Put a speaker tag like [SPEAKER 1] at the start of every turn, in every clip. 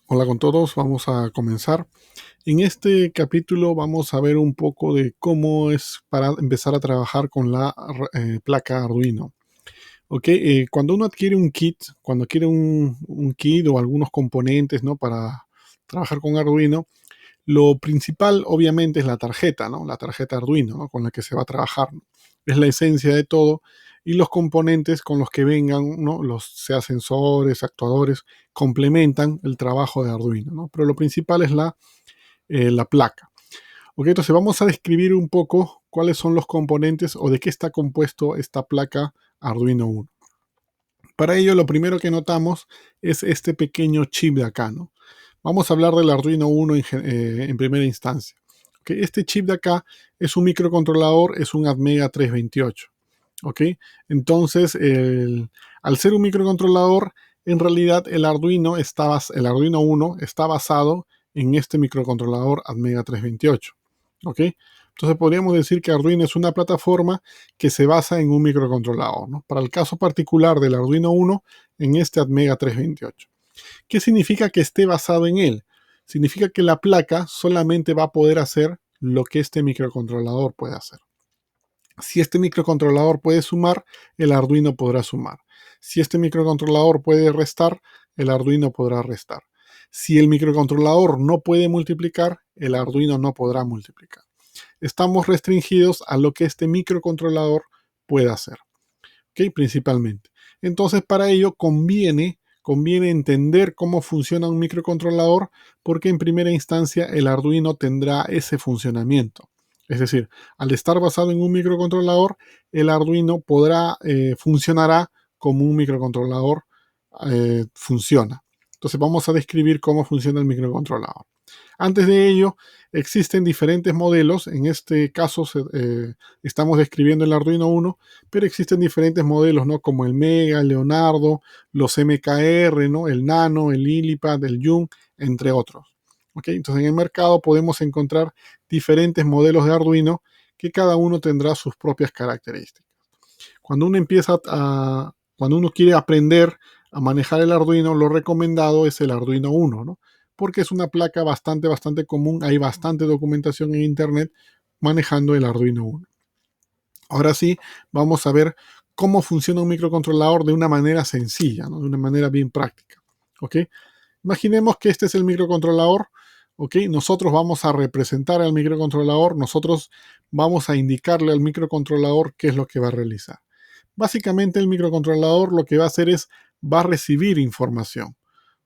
[SPEAKER 1] Hola con todos, vamos a comenzar. En este capítulo vamos a ver un poco de cómo es para empezar a trabajar con la placa Arduino. Ok, cuando uno adquiere un kit, cuando adquiere un kit o algunos componentes, ¿no? Para trabajar con Arduino, lo principal obviamente es la tarjeta, ¿no? La tarjeta Arduino, ¿no? Con la que se va a trabajar, ¿no? Es la esencia de todo y los componentes con los que vengan, ¿no? Sea sensores, actuadores, complementan el trabajo de Arduino, ¿no? Pero lo principal es la placa. Ok, entonces vamos a describir un poco cuáles son los componentes o de qué está compuesto esta placa Arduino Uno. Para ello, lo primero que notamos es este pequeño chip de acá, ¿no? Vamos a hablar del Arduino Uno en primera instancia. Ok, este chip de acá es un microcontrolador, es un Atmega 328. ¿Ok? Entonces, al ser un microcontrolador, en realidad el Arduino Uno está basado en este microcontrolador Atmega 328. ¿Ok? Entonces podríamos decir que Arduino es una plataforma que se basa en un microcontrolador, ¿no? Para el caso particular del Arduino Uno, en este Atmega 328. ¿Qué significa que esté basado en él? Significa que la placa solamente va a poder hacer lo que este microcontrolador puede hacer. Si este microcontrolador puede sumar, el Arduino podrá sumar. Si este microcontrolador puede restar, el Arduino podrá restar. Si el microcontrolador no puede multiplicar, el Arduino no podrá multiplicar. Estamos restringidos a lo que este microcontrolador pueda hacer, ¿ok? Principalmente. Entonces, para ello conviene entender cómo funciona un microcontrolador, porque en primera instancia el Arduino tendrá ese funcionamiento. Es decir, al estar basado en un microcontrolador, el Arduino funcionará como un microcontrolador funciona. Entonces vamos a describir cómo funciona el microcontrolador. Antes de ello, existen diferentes modelos. En este caso estamos describiendo el Arduino Uno, pero existen diferentes modelos, ¿no? Como el Mega, el Leonardo, los MKR, ¿no? El Nano, el Lillipad, el Yum, entre otros. ¿Ok? Entonces en el mercado podemos encontrar diferentes modelos de Arduino que cada uno tendrá sus propias características. Cuando uno quiere aprender a manejar el Arduino, lo recomendado es el Arduino Uno, ¿no? Porque es una placa bastante común, hay bastante documentación en internet manejando el Arduino Uno. Ahora sí, vamos a ver cómo funciona un microcontrolador de una manera sencilla, ¿no? De una manera bien práctica. ¿Ok? Imaginemos que este es el microcontrolador. ¿Ok? Nosotros vamos a representar al microcontrolador, nosotros vamos a indicarle al microcontrolador qué es lo que va a realizar. Básicamente el microcontrolador lo que va a hacer es, va a recibir información,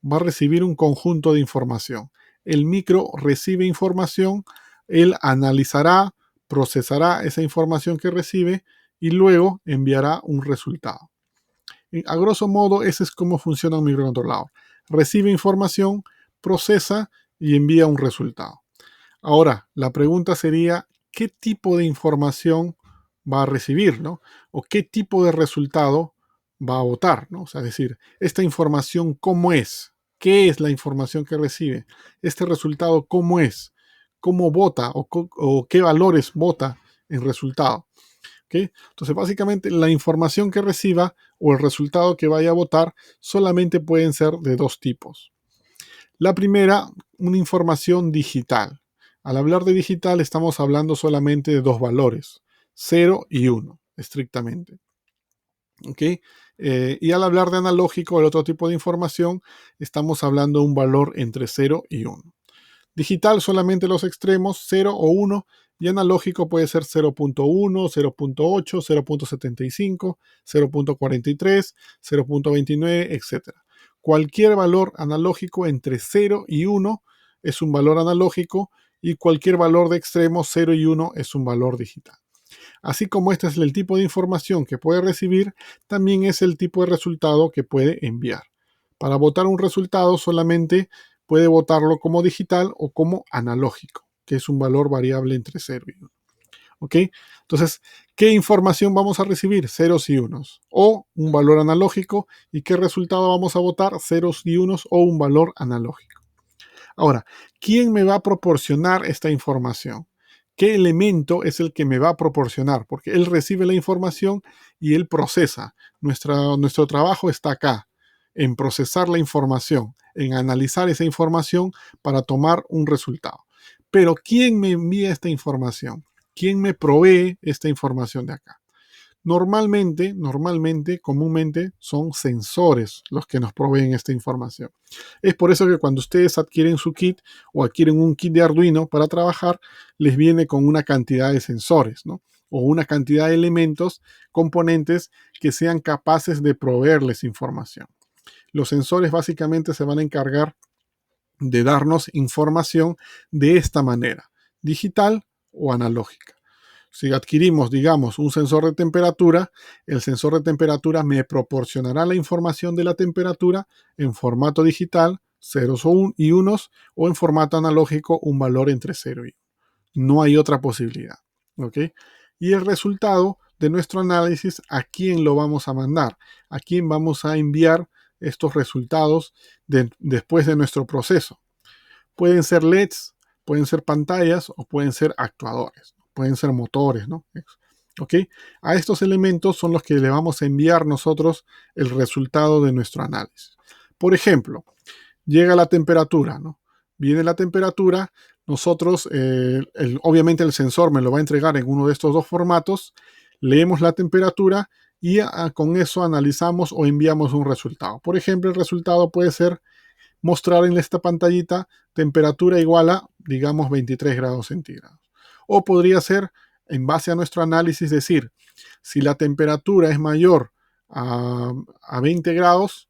[SPEAKER 1] va a recibir un conjunto de información. El micro recibe información, él analizará, procesará esa información que recibe y luego enviará un resultado. A grosso modo, ese es cómo funciona un microcontrolador. Recibe información, procesa y envía un resultado. Ahora, la pregunta sería, ¿qué tipo de información va a recibir, ¿no? O qué tipo de resultado va a votar, ¿no? O sea, es decir, esta información, ¿cómo es? ¿Qué es la información que recibe? Este resultado, ¿cómo es? ¿Cómo vota o qué valores vota en resultado? ¿Okay? Entonces, básicamente, la información que reciba o el resultado que vaya a votar solamente pueden ser de dos tipos. La primera, una información digital. Al hablar de digital estamos hablando solamente de dos valores, 0 y 1, estrictamente. ¿Ok? Y al hablar de analógico, el otro tipo de información, estamos hablando de un valor entre 0 y 1. Digital solamente los extremos, 0 o 1, y analógico puede ser 0.1, 0.8, 0.75, 0.43, 0.29, etc. Cualquier valor analógico entre 0 y 1 es un valor analógico y cualquier valor de extremo 0 y 1 es un valor digital. Así como este es el tipo de información que puede recibir, también es el tipo de resultado que puede enviar. Para votar un resultado solamente puede votarlo como digital o como analógico, que es un valor variable entre 0 y 1. ¿Ok? Entonces, ¿qué información vamos a recibir? Ceros y unos. O un valor analógico. ¿Y qué resultado vamos a votar? Ceros y unos o un valor analógico. Ahora, ¿quién me va a proporcionar esta información? ¿Qué elemento es el que me va a proporcionar? Porque él recibe la información y él procesa. Nuestro trabajo está acá, en procesar la información. en analizar esa información para tomar un resultado. Pero ¿quién me envía esta información? ¿Quién me provee esta información de acá? Comúnmente son sensores los que nos proveen esta información. Es por eso que cuando ustedes adquieren su kit o adquieren un kit de Arduino para trabajar, les viene con una cantidad de sensores, ¿no? O una cantidad de elementos, componentes que sean capaces de proveerles información. Los sensores básicamente se van a encargar de darnos información de esta manera, digital o analógica. Si adquirimos, digamos, un sensor de temperatura, el sensor de temperatura me proporcionará la información de la temperatura en formato digital, ceros y unos, o en formato analógico, un valor entre 0 y 1. No hay otra posibilidad. ¿Ok? Y el resultado de nuestro análisis, ¿a quién lo vamos a mandar? ¿A quién vamos a enviar estos resultados después de nuestro proceso? Pueden ser LEDs, pueden ser pantallas o pueden ser actuadores, pueden ser motores, ¿no? ¿Ok? A estos elementos son los que le vamos a enviar nosotros el resultado de nuestro análisis. Por ejemplo, llega la temperatura, ¿no? Viene la temperatura, nosotros, obviamente el sensor me lo va a entregar en uno de estos dos formatos, leemos la temperatura y con eso analizamos o enviamos un resultado. Por ejemplo, el resultado puede ser mostrar en esta pantallita temperatura igual a, digamos, 23 grados centígrados. O podría ser, en base a nuestro análisis, decir, si la temperatura es mayor a 20 grados,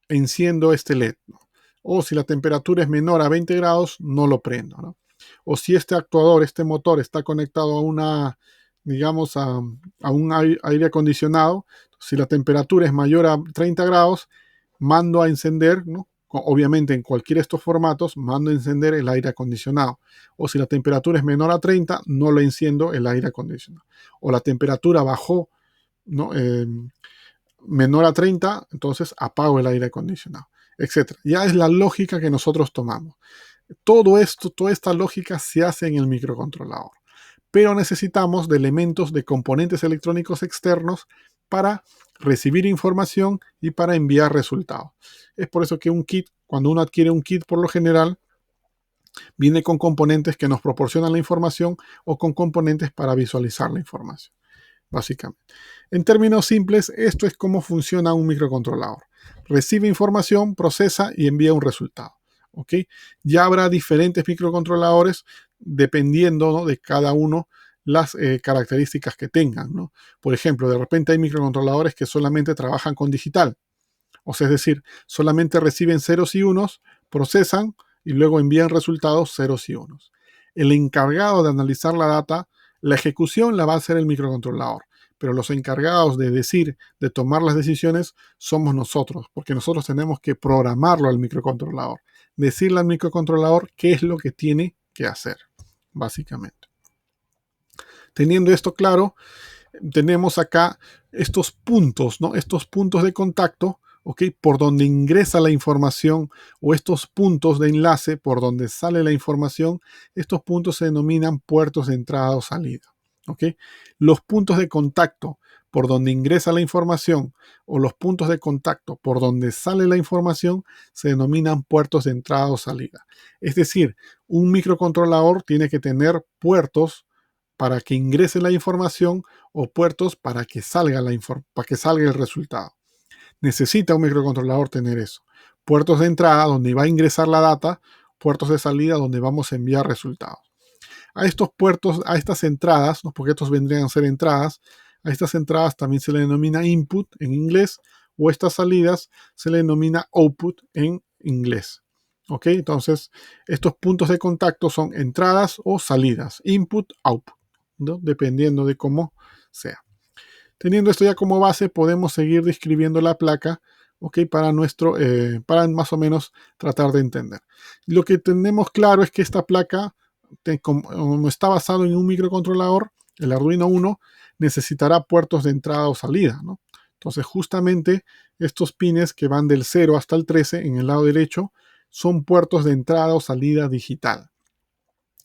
[SPEAKER 1] enciendo este LED, ¿no? O si la temperatura es menor a 20 grados, no lo prendo, ¿no? O si este actuador, este motor está conectado a una, digamos, a un aire acondicionado, si la temperatura es mayor a 30 grados, mando a encender, ¿no? Obviamente en cualquiera de estos formatos, mando a encender el aire acondicionado. O si la temperatura es menor a 30, no lo enciendo el aire acondicionado. O la temperatura bajó, ¿no? Menor a 30, entonces apago el aire acondicionado, etc. Ya es la lógica que nosotros tomamos. Todo esto, toda esta lógica se hace en el microcontrolador. Pero necesitamos de elementos, de componentes electrónicos externos para recibir información y para enviar resultados. Es por eso que un kit, cuando uno adquiere un kit por lo general, viene con componentes que nos proporcionan la información o con componentes para visualizar la información, básicamente. En términos simples, esto es cómo funciona un microcontrolador. Recibe información, procesa y envía un resultado. ¿Ok? Ya habrá diferentes microcontroladores dependiendo, ¿no?, de cada uno las características que tengan, ¿no? Por ejemplo, de repente hay microcontroladores que solamente trabajan con digital. O sea, es decir, solamente reciben ceros y unos, procesan y luego envían resultados ceros y unos. El encargado de analizar la data, la ejecución la va a hacer el microcontrolador, pero los encargados de decir, de tomar las decisiones, somos nosotros, porque nosotros tenemos que programarlo al microcontrolador, decirle al microcontrolador qué es lo que tiene que hacer, básicamente. Teniendo esto claro, tenemos acá estos puntos, ¿no? Estos puntos de contacto, ¿ok?, por donde ingresa la información, o estos puntos de enlace por donde sale la información. Estos puntos se denominan puertos de entrada o salida. ¿Ok? Los puntos de contacto por donde ingresa la información o los puntos de contacto por donde sale la información se denominan puertos de entrada o salida. Es decir, un microcontrolador tiene que tener puertos para que ingrese la información o puertos para que salga el resultado. Necesita un microcontrolador tener eso. Puertos de entrada donde va a ingresar la data, puertos de salida donde vamos a enviar resultados. A estos puertos, a estas entradas, ¿no?, porque estos vendrían a ser entradas, a estas entradas también se le denomina input en inglés, o estas salidas se le denomina output en inglés. ¿Ok? Entonces, estos puntos de contacto son entradas o salidas, input, output, ¿no?, dependiendo de cómo sea. Teniendo esto ya como base, podemos seguir describiendo la placa, ¿ok?, para más o menos tratar de entender. Lo que tenemos claro es que esta placa, como está basado en un microcontrolador, el Arduino Uno, necesitará puertos de entrada o salida, ¿no? Entonces, justamente estos pines que van del 0 hasta el 13 en el lado derecho son puertos de entrada o salida digital.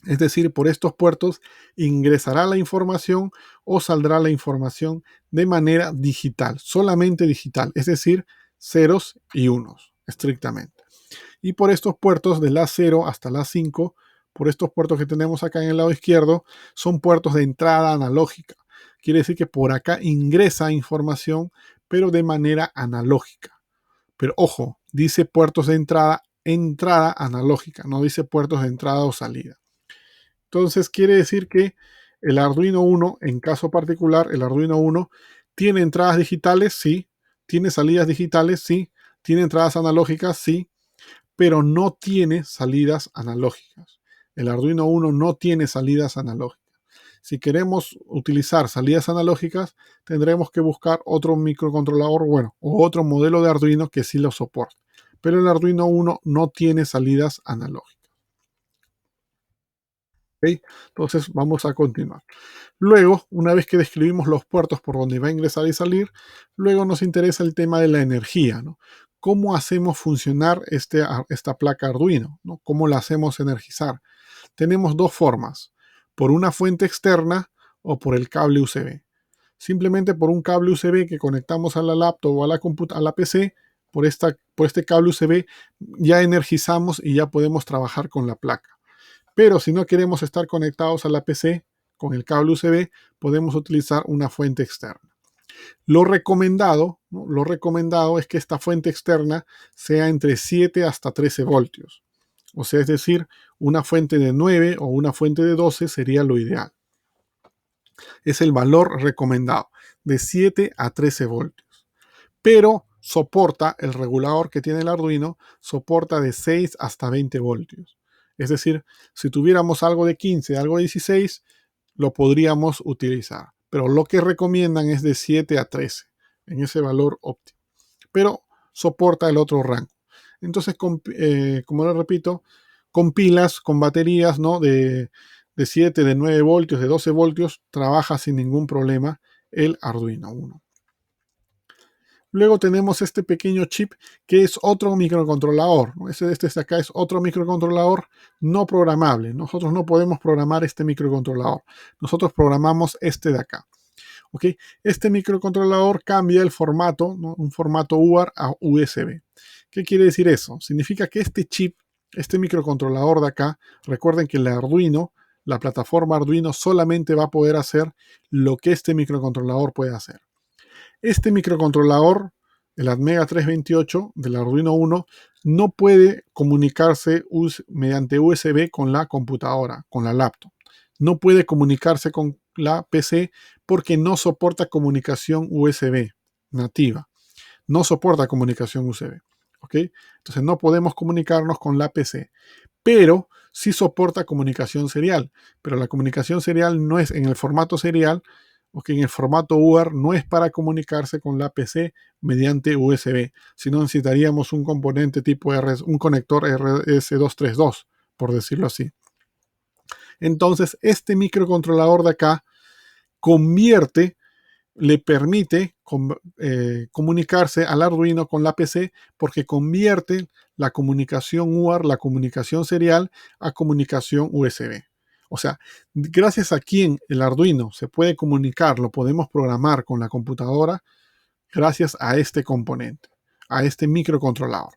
[SPEAKER 1] Es decir, por estos puertos ingresará la información o saldrá la información de manera digital, solamente digital, es decir, ceros y unos, estrictamente. Y por estos puertos de la 0 hasta la 5, por estos puertos que tenemos acá en el lado izquierdo, son puertos de entrada analógica. Quiere decir que por acá ingresa información, pero de manera analógica. Pero ojo, dice puertos de entrada, entrada analógica, no dice puertos de entrada o salida. Entonces quiere decir que el Arduino Uno, en caso particular, el Arduino Uno tiene entradas digitales, sí, tiene salidas digitales, sí, tiene entradas analógicas, sí, pero no tiene salidas analógicas. El Arduino Uno no tiene salidas analógicas. Si queremos utilizar salidas analógicas, tendremos que buscar otro microcontrolador, bueno, o otro modelo de Arduino que sí lo soporte. Pero el Arduino Uno no tiene salidas analógicas. ¿Ok? Entonces vamos a continuar. Luego, una vez que describimos los puertos por donde va a ingresar y salir, luego nos interesa el tema de la energía, ¿no? ¿Cómo hacemos funcionar esta placa Arduino? ¿No? ¿Cómo la hacemos energizar? Tenemos dos formas, por una fuente externa o por el cable USB. Simplemente por un cable USB que conectamos a la laptop o a la PC, por este cable USB ya energizamos y ya podemos trabajar con la placa. Pero si no queremos estar conectados a la PC con el cable USB, podemos utilizar una fuente externa. Lo recomendado, ¿no? Lo recomendado es que esta fuente externa sea entre 7 hasta 13 voltios. O sea, es decir, una fuente de 9 o una fuente de 12 sería lo ideal. Es el valor recomendado, de 7 a 13 voltios. Pero soporta, el regulador que tiene el Arduino, soporta de 6 hasta 20 voltios. Es decir, si tuviéramos algo de 15, algo de 16, lo podríamos utilizar. Pero lo que recomiendan es de 7 a 13, en ese valor óptimo. Pero soporta el otro rango. Entonces, como lo repito, con pilas, con baterías, ¿no? de 7, de 9 voltios, de 12 voltios, trabaja sin ningún problema el Arduino Uno. Luego tenemos este pequeño chip que es otro microcontrolador. Este de acá es otro microcontrolador no programable. Nosotros no podemos programar este microcontrolador. Nosotros programamos este de acá. ¿Okay? Este microcontrolador cambia el formato, ¿no? Un formato UART a USB. ¿Qué quiere decir eso? Significa que este chip, este microcontrolador de acá, recuerden que el Arduino, la plataforma Arduino solamente va a poder hacer lo que este microcontrolador puede hacer. Este microcontrolador, el Atmega 328 del Arduino Uno, no puede comunicarse mediante USB con la computadora, con la laptop. No puede comunicarse con la PC porque no soporta comunicación USB nativa. No soporta comunicación USB. ¿Ok? Entonces no podemos comunicarnos con la PC. Pero sí soporta comunicación serial. Pero la comunicación serial no es en el formato serial, o que en el formato UART no es para comunicarse con la PC mediante USB, sino necesitaríamos un componente tipo un conector RS232, por decirlo así. Entonces, este microcontrolador de acá le permite comunicarse al Arduino con la PC porque convierte la comunicación UART, la comunicación serial, a comunicación USB. O sea, gracias a quien el Arduino se puede comunicar, lo podemos programar con la computadora, gracias a este componente, a este microcontrolador.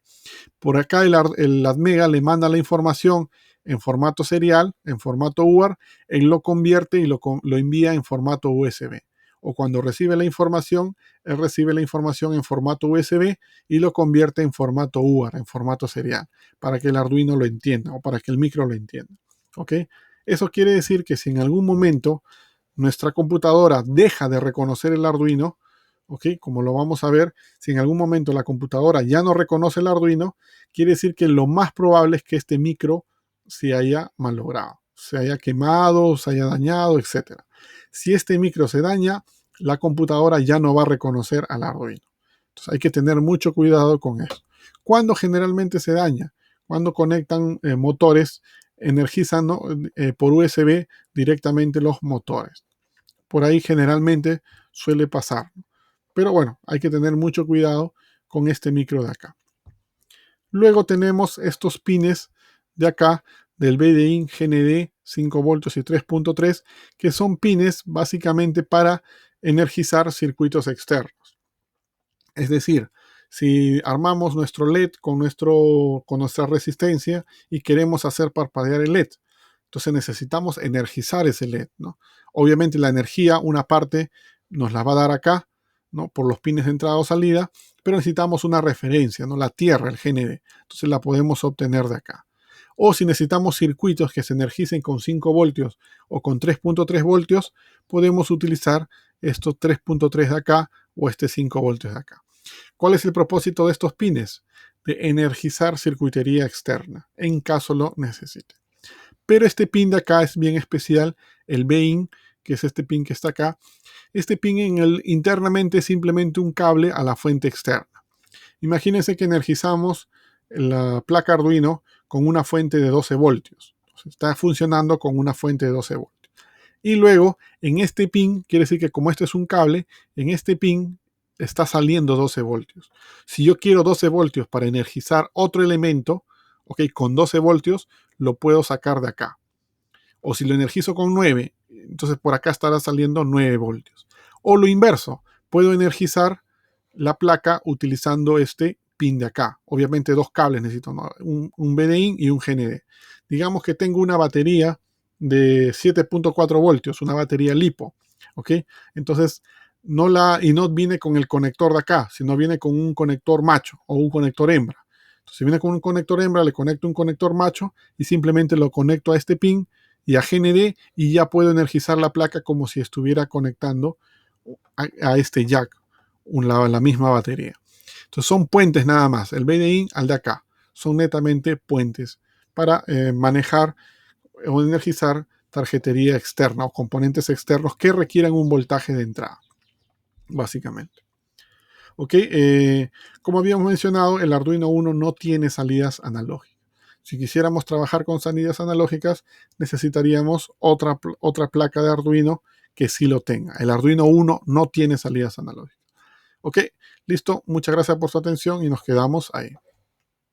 [SPEAKER 1] Por acá el Atmega le manda la información en formato serial, en formato UART, él lo convierte y lo envía en formato USB. O cuando recibe la información, él recibe la información en formato USB y lo convierte en formato UART, en formato serial, para que el Arduino lo entienda o para que el micro lo entienda. ¿Ok? Eso quiere decir que si en algún momento nuestra computadora deja de reconocer el Arduino, ¿ok? Como lo vamos a ver, si en algún momento la computadora ya no reconoce el Arduino, quiere decir que lo más probable es que este micro se haya malogrado, se haya quemado, se haya dañado, etc. Si este micro se daña, la computadora ya no va a reconocer al Arduino. Entonces hay que tener mucho cuidado con eso. ¿Cuándo generalmente se daña? Cuando conectan motores, energizan, ¿no? Por USB directamente los motores. Por ahí generalmente suele pasar. Pero bueno, hay que tener mucho cuidado con este micro de acá. Luego tenemos estos pines de acá del BDIN GND 5 voltios y 3.3, que son pines básicamente para energizar circuitos externos. Es decir, Si armamos nuestro LED con nuestra resistencia y queremos hacer parpadear el LED, entonces necesitamos energizar ese LED, ¿no? Obviamente la energía, una parte nos la va a dar acá, ¿no? Por los pines de entrada o salida, pero necesitamos una referencia, ¿no? La tierra, el GND. Entonces la podemos obtener de acá. O si necesitamos circuitos que se energicen con 5 voltios o con 3.3 voltios, podemos utilizar estos 3.3 de acá o este 5 voltios de acá. ¿Cuál es el propósito de estos pines? De energizar circuitería externa, en caso lo necesite. Pero este pin de acá es bien especial, el BIN, que es este pin que está acá. Este pin internamente es simplemente un cable a la fuente externa. Imagínense que energizamos la placa Arduino con una fuente de 12 voltios. Está funcionando con una fuente de 12 voltios. Y luego, en este pin, quiere decir que como este es un cable, en este pin está saliendo 12 voltios. Si yo quiero 12 voltios para energizar otro elemento, ok, con 12 voltios, lo puedo sacar de acá. O si lo energizo con 9, entonces por acá estará saliendo 9 voltios. O lo inverso, puedo energizar la placa utilizando este pin de acá. Obviamente dos cables necesito, ¿no? un BDIN y un GND. Digamos que tengo una batería de 7.4 voltios, una batería LiPo, ¿ok? Entonces, no viene con el conector de acá, sino viene con un conector macho o un conector hembra. Entonces, si viene con un conector hembra, le conecto un conector macho y simplemente lo conecto a este pin y a GND y ya puedo energizar la placa como si estuviera conectando a este jack, la misma batería. Entonces son puentes nada más, el BDIN al de acá. Son netamente puentes para manejar o energizar tarjetería externa o componentes externos que requieran un voltaje de entrada, básicamente. Ok, como habíamos mencionado, el Arduino Uno no tiene salidas analógicas. Si quisiéramos trabajar con salidas analógicas, necesitaríamos otra placa de Arduino que sí lo tenga. El Arduino Uno no tiene salidas analógicas. Ok, listo. Muchas gracias por su atención y nos quedamos ahí.